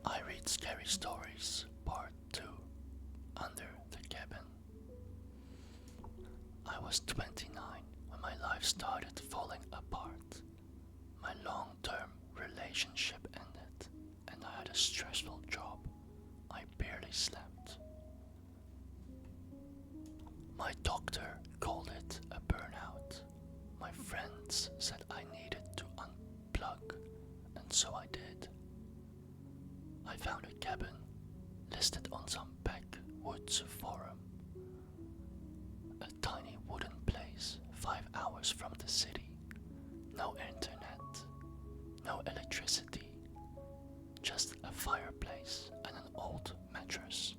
I read Scary Stories Part 2 Under the Cabin. I was 29 when my life started falling apart. My long-term relationship ended and I had a stressful job. I barely slept. My doctor called it a burnout. My friends said I needed to unplug, and so I did. I found a cabin listed on some backwoods forum. A tiny wooden place 5 hours from the city. No internet, no electricity, just a fireplace and an old mattress.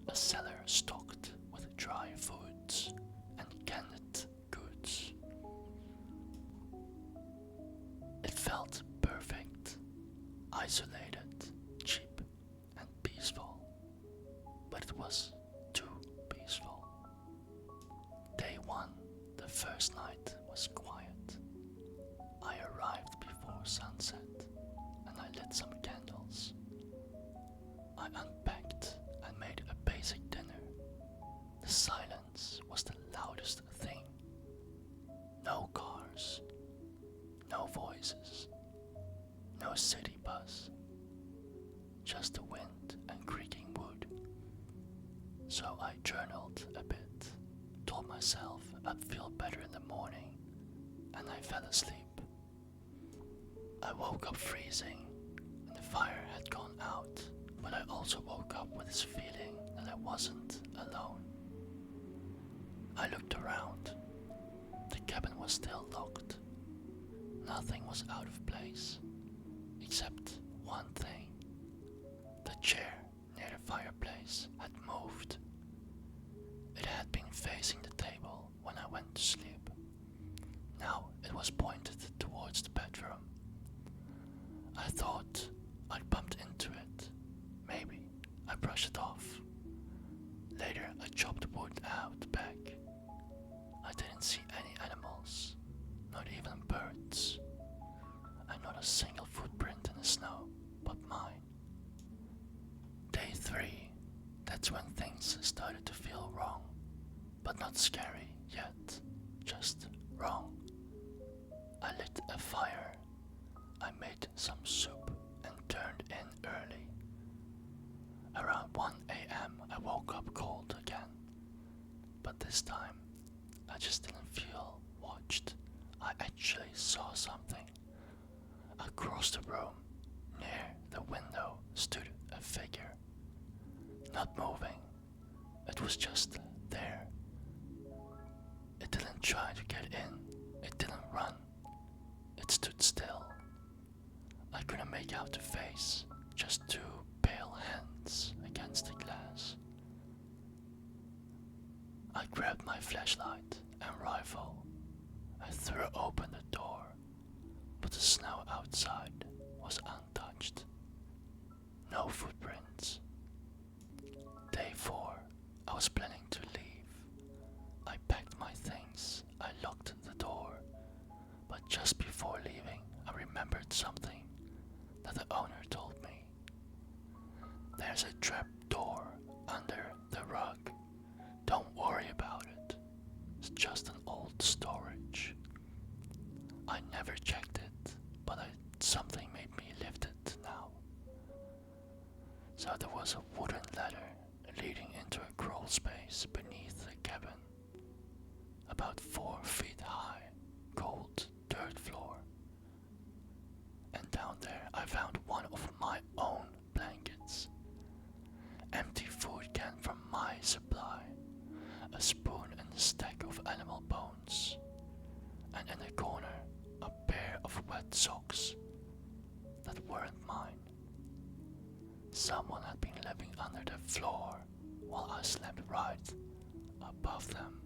A cellar stocked with dry foods and canned goods. It felt perfect, isolated, cheap, and peaceful, but it was too peaceful. Day 1, the first night, was quiet. I arrived before sunset and I lit some candles. I unpacked and made a basic dinner. The silence was the loudest thing. No cars, no voices, no city buzz, just the wind and creaking wood. So I journaled a bit, told myself I'd feel better in the morning, and I fell asleep. I woke up freezing, and the fire had gone out, but I also woke up with this feeling that I wasn't alone. I looked around. The cabin was still locked. Nothing was out of place, except one thing. The chair near the fireplace had moved. It had been facing the table when I went to sleep. Now it was pointed towards the bedroom. I thought I'd bumped into it. Maybe I brushed it off. Later I chopped wood out back. I didn't see any animals, not even birds, and not a single footprint in the snow but mine. Day 3, that's when things started to feel wrong, but not scary yet, just wrong. I lit a fire. I made some soup and turned in early. Around 1 a.m. I woke up cold again, but this time I just didn't feel watched. I actually saw something. Across the room, near the window, stood a figure. Not moving, it was just there. It didn't try to get in, it didn't run, it stood still. I couldn't make out the face, just 2 pale hands against the glass. I grabbed my flashlight and rifle. I threw open the door, but the snow outside was untouched. No footprints. Day 4, I was planning to leave. I packed my things, I locked the door, but just before leaving I remembered something that the owner told me. There's a trap door under the rug. Don't worry about it. It's just an old storage. I never checked it, but something made me lift it now. So there was a wooden ladder leading into a crawl space beneath the cabin. About 4 feet high, cold dirt floor. And down there I found one of my own blankets. Empty food can from my supply. A spoon and a stack of animal bones. And in a corner, a pair of wet socks that weren't mine. Someone had been living under the floor while I slept right above them.